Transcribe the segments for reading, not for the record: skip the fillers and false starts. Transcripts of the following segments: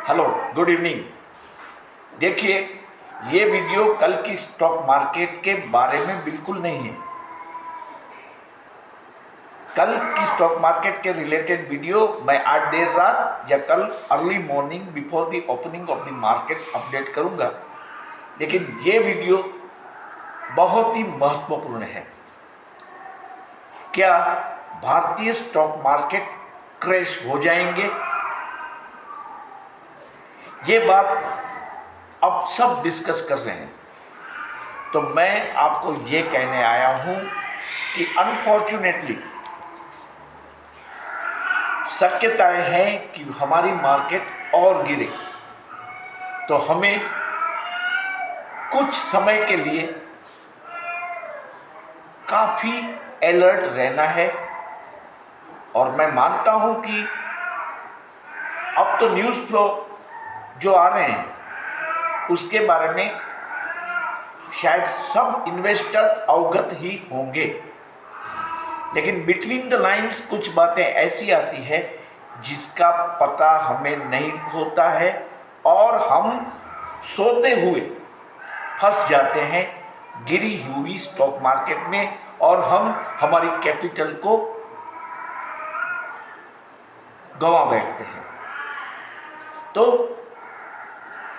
Hello, good evening. देखिए, ये video कल की स्टॉक मार्केट के बारे में बिल्कुल नहीं है। कल की स्टॉक मार्केट के रिलेटेड वीडियो मैं आज देर रात या कल early morning before the opening of the market update करूंगा। लेकिन ये वीडियो बहुत ही महत्वपूर्ण है। क्या भारतीय स्टॉक मार्केट क्रैश हो जाएंगे? ये बात अब सब डिस्कस कर रहे हैं। तो मैं आपको ये कहने आया हूं कि अनफॉर्चुनेटली शक्यताएं हैं कि हमारी मार्केट और गिरे। तो हमें कुछ समय के लिए काफ़ी अलर्ट रहना है। और मैं मानता हूं कि अब तो न्यूज़ फ्लो जो आ रहे हैं उसके बारे में शायद सब इन्वेस्टर अवगत ही होंगे। लेकिन बिटवीन द लाइंस कुछ बातें ऐसी आती है जिसका पता हमें नहीं होता है और हम सोते हुए फंस जाते हैं गिरी हुई स्टॉक मार्केट में और हम हमारी कैपिटल को गंवा बैठते हैं। तो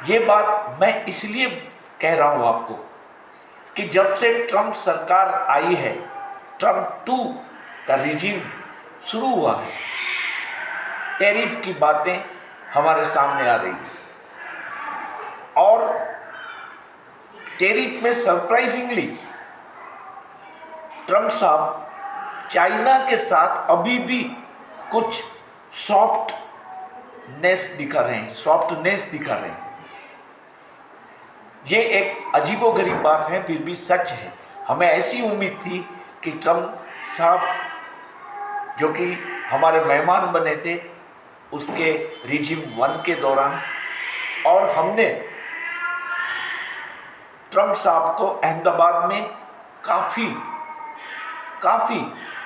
ये बात मैं इसलिए कह रहा हूं आपको कि जब से ट्रंप सरकार आई है, ट्रंप 2 का रिजीम शुरू हुआ है, टैरिफ की बातें हमारे सामने आ रही हैं। और टैरिफ में सरप्राइजिंगली ट्रंप साहब चाइना के साथ अभी भी कुछ सॉफ्टनेस दिखा रहे हैं। ये एक अजीबोगरीब बात है, फिर भी सच है। हमें ऐसी उम्मीद थी कि ट्रंप साहब जो कि हमारे मेहमान बने थे उसके रिजिम 1 के दौरान, और हमने ट्रंप साहब को अहमदाबाद में काफ़ी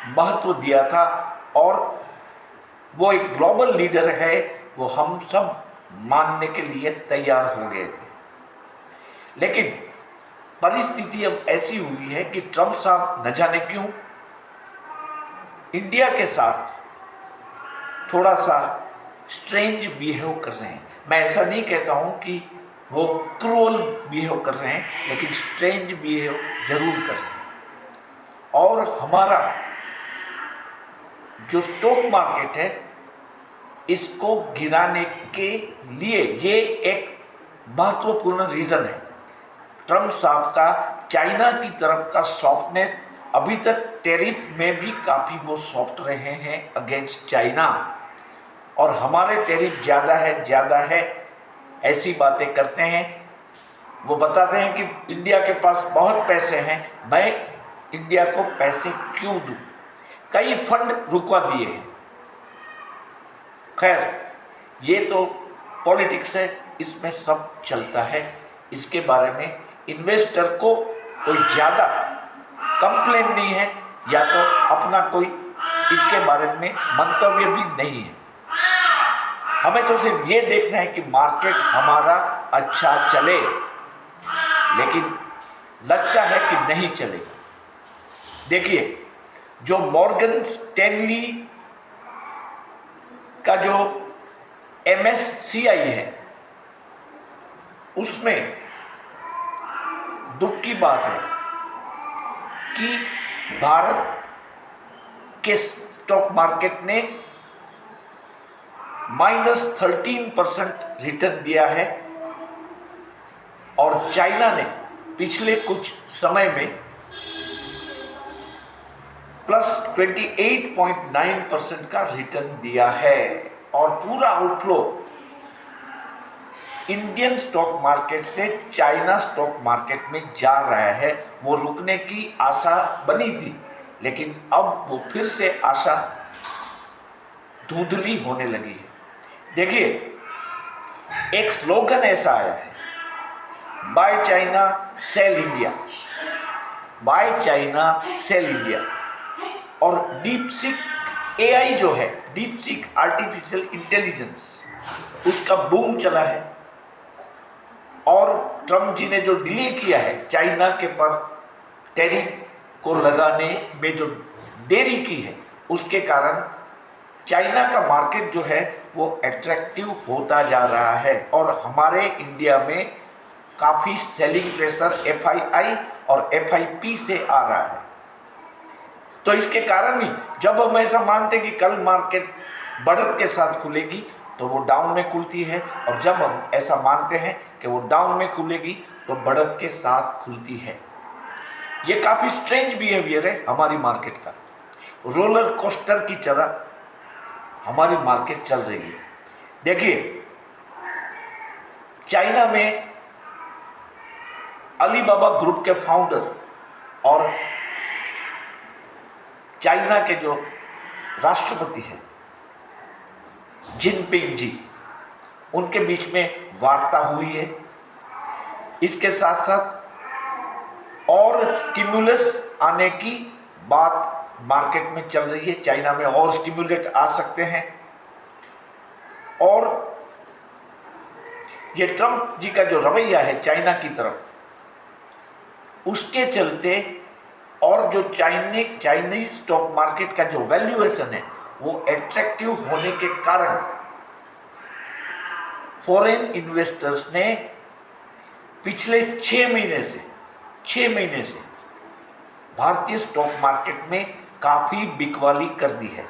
महत्व दिया था और वो एक ग्लोबल लीडर है, वो हम सब मानने के लिए तैयार हो गए थे। लेकिन परिस्थिति अब ऐसी हुई है कि ट्रंप साहब न जाने क्यों इंडिया के साथ थोड़ा सा स्ट्रेंज बिहेव कर रहे हैं। मैं ऐसा नहीं कहता हूं कि वो क्रूअल बिहेव कर रहे हैं, लेकिन स्ट्रेंज बिहेव जरूर कर रहे हैं। और हमारा जो स्टॉक मार्केट है इसको गिराने के लिए ये एक महत्वपूर्ण रीज़न है। ट्रंप साहब का चाइना की तरफ का सॉफ्टनेस, अभी तक टैरिफ में भी काफ़ी वो सॉफ्ट रहे हैं अगेंस्ट चाइना, और हमारे टैरिफ ज़्यादा है ऐसी बातें करते हैं। वो बताते हैं कि इंडिया के पास बहुत पैसे हैं, मैं इंडिया को पैसे क्यों दूं? कई फंड रुकवा दिए हैं। खैर, ये तो पॉलिटिक्स है, इसमें सब चलता है। इसके बारे में इन्वेस्टर को कोई ज़्यादा कंप्लेन नहीं है, या तो अपना कोई इसके बारे में मंतव्य भी नहीं है। हमें तो सिर्फ ये देखना है कि मार्केट हमारा अच्छा चले, लेकिन लगता है कि नहीं चलेगा। देखिए, जो मॉर्गन स्टैनली का जो MSCI है उसमें दुख की बात है कि भारत के स्टॉक मार्केट ने -13% रिटर्न दिया है और चाइना ने पिछले कुछ समय में +28.9% का रिटर्न दिया है। और पूरा आउटफ्लो इंडियन स्टॉक मार्केट से चाइना स्टॉक मार्केट में जा रहा है। वो रुकने की आशा बनी थी, लेकिन अब वो फिर से आशा धुंधली होने लगी है। देखिए, एक स्लोगन ऐसा आया है, buy China sell India, buy China sell India. और डीप सीक AI जो है, डीप सीक आर्टिफिशियल इंटेलिजेंस, उसका बूम चला है। और ट्रम्प जी ने जो डिले किया है चाइना के पर टैरिफ को लगाने में जो देरी की है, उसके कारण चाइना का मार्केट जो है वो अट्रैक्टिव होता जा रहा है और हमारे इंडिया में काफ़ी सेलिंग प्रेशर एफआईआई और एफआईपी से आ रहा है। तो इसके कारण ही जब हम ऐसा मानते हैं कि कल मार्केट बढ़त के साथ खुलेगी तो वो डाउन में खुलती है, और जब हम ऐसा मानते हैं कि वो डाउन में खुलेगी तो बढ़त के साथ खुलती है। ये काफ़ी स्ट्रेंज बिहेवियर है हमारी मार्केट का। रोलर कोस्टर की तरह हमारी मार्केट चल रही है। देखिए, चाइना में अलीबाबा ग्रुप के फाउंडर और चाइना के जो राष्ट्रपति हैं जिनपिंग जी, उनके बीच में वार्ता हुई है। इसके साथ साथ और स्टिमुलस आने की बात मार्केट में चल रही है। चाइना में और स्टिमुलेट आ सकते हैं, और ये ट्रम्प जी का जो रवैया है चाइना की तरफ, उसके चलते और जो चाइनीज स्टॉक मार्केट का जो वैल्यूएशन है वो एट्रैक्टिव होने के कारण फॉरेन इन्वेस्टर्स ने पिछले 6 महीने से भारतीय स्टॉक मार्केट में काफ़ी बिकवाली कर दी है।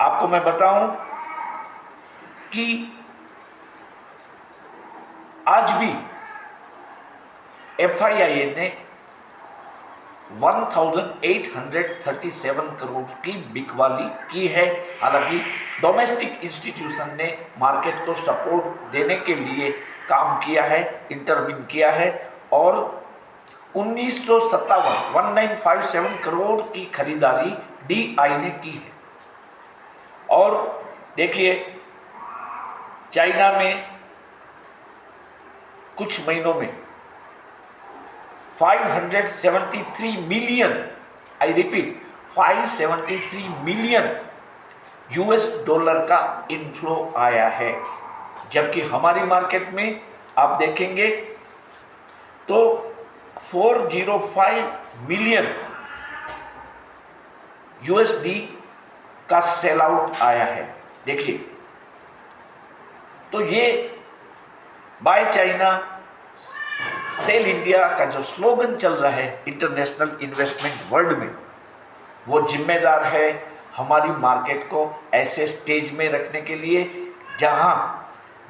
आपको मैं बताऊं कि आज भी एफआईआई ने 1837 करोड़ की बिकवाली की है। हालांकि डोमेस्टिक इंस्टीट्यूशन ने मार्केट को सपोर्ट देने के लिए काम किया है, इंटरवीन किया है, और 1957 करोड़ की खरीदारी डीआई ने की है। और देखिए, चाइना में कुछ महीनों में 573 million, I repeat 573 million US dollar का इनफ्लो आया है, जबकि हमारी मार्केट में आप देखेंगे तो 405 मिलियन यूएसडी का सेल आउट आया है। देखिए, तो ये बाय चाइना सेल इंडिया का जो स्लोगन चल रहा है इंटरनेशनल इन्वेस्टमेंट वर्ल्ड में, वो जिम्मेदार है हमारी मार्केट को ऐसे स्टेज में रखने के लिए जहां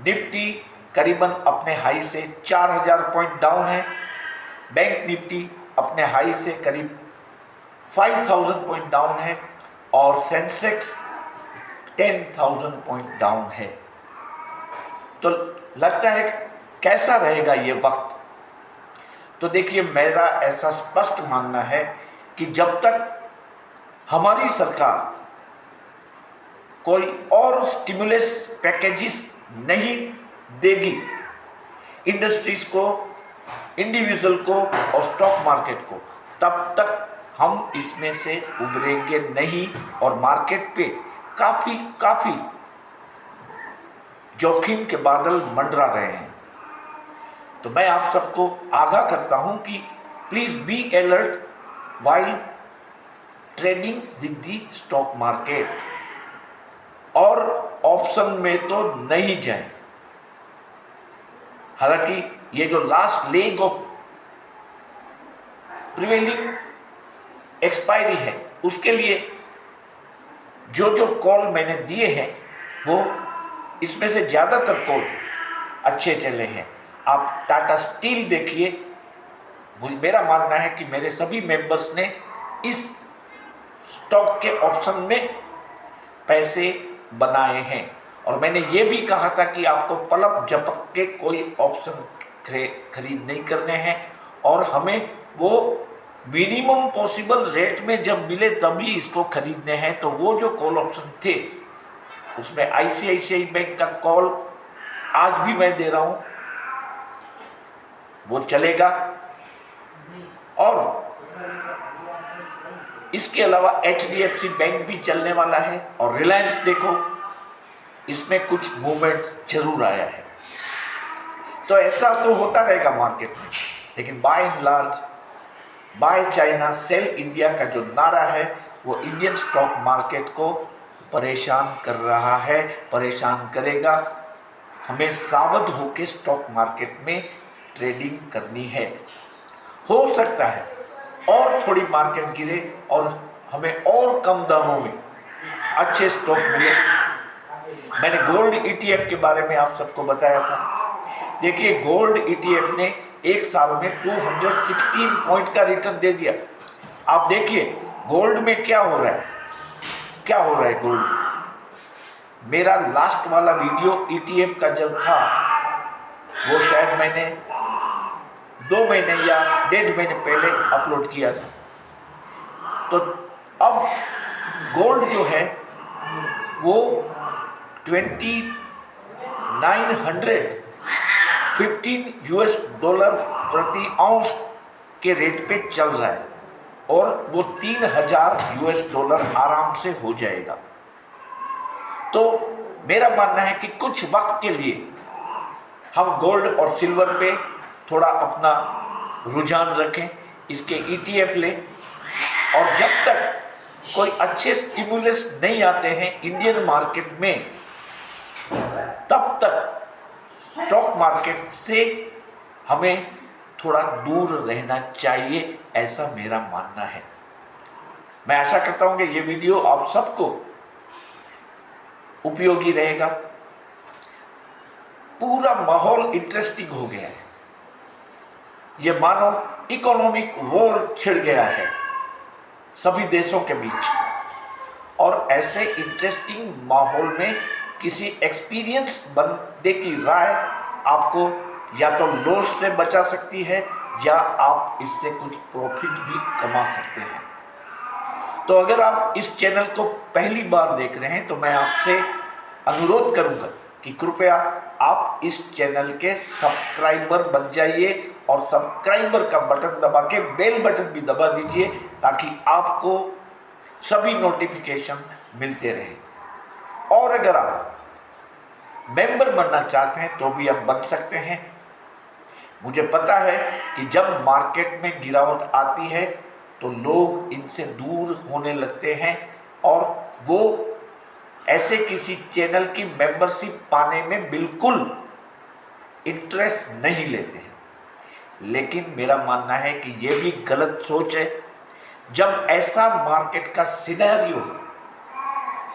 निफ्टी करीबन अपने हाई से 4000 पॉइंट डाउन है, बैंक निफ्टी अपने हाई से करीब 5000 पॉइंट डाउन है, और सेंसेक्स 10,000 पॉइंट डाउन है। तो लगता है कैसा रहेगा ये वक्त? तो देखिए, मेरा ऐसा स्पष्ट मानना है कि जब तक हमारी सरकार कोई और स्टिमुलस पैकेजेस नहीं देगी इंडस्ट्रीज को, इंडिविजुअल को और स्टॉक मार्केट को, तब तक हम इसमें से उभरेंगे नहीं, और मार्केट पे काफ़ी जोखिम के बादल मंडरा रहे हैं। तो मैं आप सबको आगाह करता हूं कि please be alert while trading with the stock market, और ऑप्शन में तो नहीं जाए। हालांकि ये जो last leg of prevailing expiry है, उसके लिए जो कॉल मैंने दिए हैं वो इसमें से ज़्यादातर कॉल अच्छे चले हैं। आप टाटा स्टील देखिए, मेरा मानना है कि मेरे सभी मेंबर्स ने इस स्टॉक के ऑप्शन में पैसे बनाए हैं, और मैंने ये भी कहा था कि आपको पलक झपक के कोई ऑप्शन खरीद नहीं करने हैं, और हमें वो मिनिमम पॉसिबल रेट में जब मिले तभी इसको खरीदने हैं। तो वो जो कॉल ऑप्शन थे उसमें आईसीआईसीआई बैंक का कॉल आज भी मैं दे रहा हूं, वो चलेगा। और इसके अलावा एचडीएफसी बैंक भी चलने वाला है, और रिलायंस देखो, इसमें कुछ मूवमेंट जरूर आया है। तो ऐसा तो होता रहेगा मार्केट में, लेकिन by and large buy China sell India का जो नारा है वो इंडियन स्टॉक मार्केट को परेशान कर रहा है, परेशान करेगा। हमें सावध होकर स्टॉक मार्केट में ट्रेडिंग करनी है। हो सकता है और थोड़ी मार्केट गिरे और हमें और कम दामों में अच्छे स्टॉक मिले। मैंने गोल्ड ईटीएफ के बारे में आप सबको बताया था। देखिए, गोल्ड ईटीएफ ने एक साल में 216 पॉइंट का रिटर्न दे दिया। आप देखिए गोल्ड में क्या हो रहा है, क्या हो रहा है गोल्ड। मेरा लास्ट वाला वीडियो ईटीएफ का जब था वो शायद मैंने 2 महीने या 1.5 महीने पहले अपलोड किया था। तो अब गोल्ड जो है वो $2,915 प्रति आउंस के रेट पे चल रहा है और वो $3,000 आराम से हो जाएगा। तो मेरा मानना है कि कुछ वक्त के लिए हम गोल्ड और सिल्वर पे थोड़ा अपना रुझान रखें, इसके ईटीएफ लें, और जब तक कोई अच्छे स्टिमुलस नहीं आते हैं इंडियन मार्केट में, तब तक स्टॉक मार्केट से हमें थोड़ा दूर रहना चाहिए, ऐसा मेरा मानना है। मैं आशा करता हूं कि ये वीडियो आप सबको उपयोगी रहेगा। पूरा माहौल इंटरेस्टिंग हो गया है, ये मानो इकोनॉमिक वॉर छिड़ गया है सभी देशों के बीच। और ऐसे इंटरेस्टिंग माहौल में किसी एक्सपीरियंस बंदे की राय आपको या तो लॉस से बचा सकती है या आप इससे कुछ प्रॉफिट भी कमा सकते हैं। तो अगर आप इस चैनल को पहली बार देख रहे हैं तो मैं आपसे अनुरोध करूंगा कि कृपया आप इस चैनल के सब्सक्राइबर बन जाइए और सब्सक्राइबर का बटन दबा के बेल बटन भी दबा दीजिए ताकि आपको सभी नोटिफिकेशन मिलते रहे। और अगर आप मेंबर बनना चाहते हैं तो भी आप बन सकते हैं। मुझे पता है कि जब मार्केट में गिरावट आती है तो लोग इनसे दूर होने लगते हैं और वो ऐसे किसी चैनल की मेंबरशिप पाने में बिल्कुल इंटरेस्ट नहीं लेते हैं। लेकिन मेरा मानना है कि ये भी गलत सोच है। जब ऐसा मार्केट का सिनेरियो हो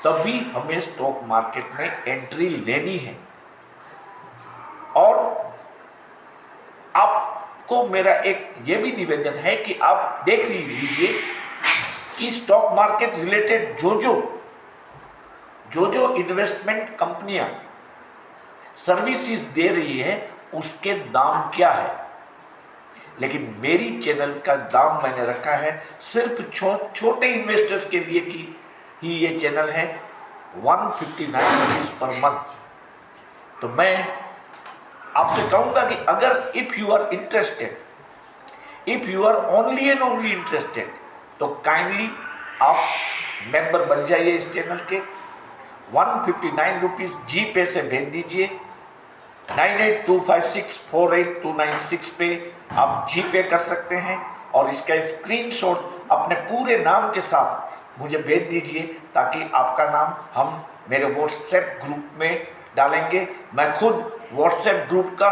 तभी हमें स्टॉक मार्केट में एंट्री लेनी है। और आपको मेरा एक ये भी निवेदन है कि आप देख लीजिए कि स्टॉक मार्केट रिलेटेड जो इन्वेस्टमेंट कंपनियां सर्विसेज दे रही है उसके दाम क्या है। लेकिन मेरी चैनल का दाम मैंने रखा है सिर्फ छोटे इन्वेस्टर्स के लिए ही ये चैनल है 159 रुपीज पर मंथ। तो मैं आपसे कहूंगा कि अगर if you are interested, if you are only and only interested, तो काइंडली आप मेंबर बन जाइए इस चैनल के। 159 रुपीज जी पे से भेज दीजिए। 9825648296 पे आप जी पे कर सकते हैं और इसका स्क्रीनशॉट अपने पूरे नाम के साथ मुझे भेज दीजिए ताकि आपका नाम हम मेरे व्हाट्सएप ग्रुप में डालेंगे। मैं खुद व्हाट्सएप ग्रुप का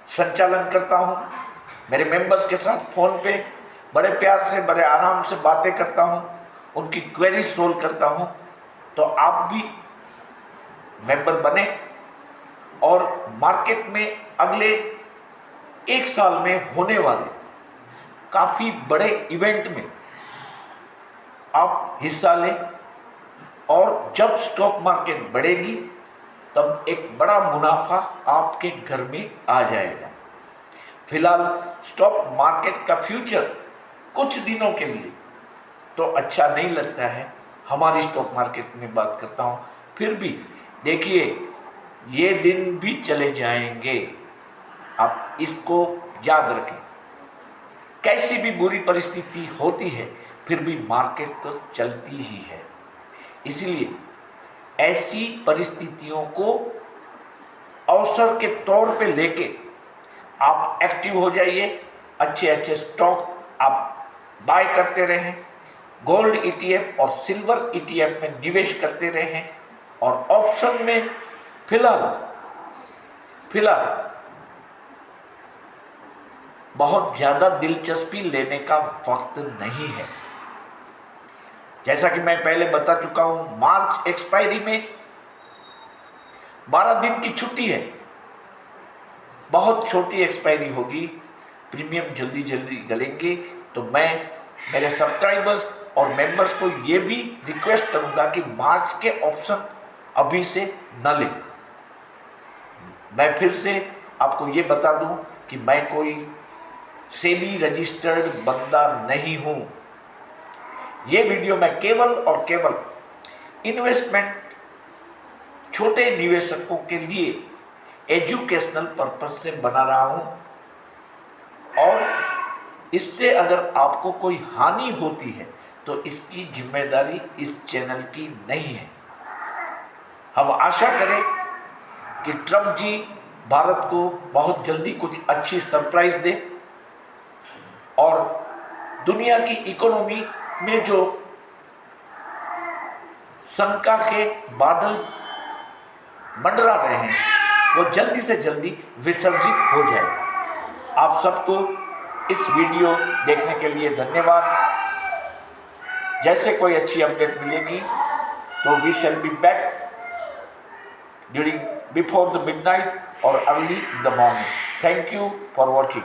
संचालन करता हूं। मेरे मेंबर्स के साथ फ़ोन पे बड़े प्यार से, बड़े आराम से बातें करता हूं, उनकी क्वेरी सोल्व करता हूं। तो आप भी मेंबर बने और मार्केट में अगले 1 साल में होने वाले काफ़ी बड़े इवेंट में आप हिस्सा लें। और जब स्टॉक मार्केट बढ़ेगी तब एक बड़ा मुनाफा आपके घर में आ जाएगा। फिलहाल स्टॉक मार्केट का फ्यूचर कुछ दिनों के लिए तो अच्छा नहीं लगता है। हमारी स्टॉक मार्केट में बात करता हूँ, फिर भी देखिए ये दिन भी चले जाएंगे, आप इसको याद रखें। कैसी भी बुरी परिस्थिति होती है फिर भी मार्केट तो चलती ही है। इसलिए ऐसी परिस्थितियों को अवसर के तौर पे लेके आप एक्टिव हो जाइए, अच्छे अच्छे स्टॉक आप बाय करते रहें, गोल्ड ETF और सिल्वर ETF में निवेश करते रहें, और ऑप्शन में फिलहाल बहुत ज़्यादा दिलचस्पी लेने का वक्त नहीं है। जैसा कि मैं पहले बता चुका हूं, मार्च एक्सपायरी में 12 दिन की छुट्टी है, बहुत छोटी एक्सपायरी होगी, प्रीमियम जल्दी जल्दी गलेंगे। तो मैं मेरे सब्सक्राइबर्स और मेंबर्स को ये भी रिक्वेस्ट करूंगा कि मार्च के ऑप्शन अभी से न लें। मैं फिर से आपको ये बता दूं कि मैं कोई सेबी रजिस्टर्ड बंदा नहीं हूं। ये वीडियो मैं केवल और केवल इन्वेस्टमेंट, छोटे निवेशकों के लिए एजुकेशनल पर्पस से बना रहा हूं, और इससे अगर आपको कोई हानि होती है तो इसकी जिम्मेदारी इस चैनल की नहीं है। हम आशा करें कि ट्रंप जी भारत को बहुत जल्दी कुछ अच्छी सरप्राइज दे, और दुनिया की इकोनॉमी में जो शंका के बादल मंडरा रहे हैं वो जल्दी से जल्दी विसर्जित हो जाए। आप सबको इस वीडियो देखने के लिए धन्यवाद। जैसे कोई अच्छी अपडेट मिलेगी तो we shall be back during before the midnight और early in the morning. Thank you for watching.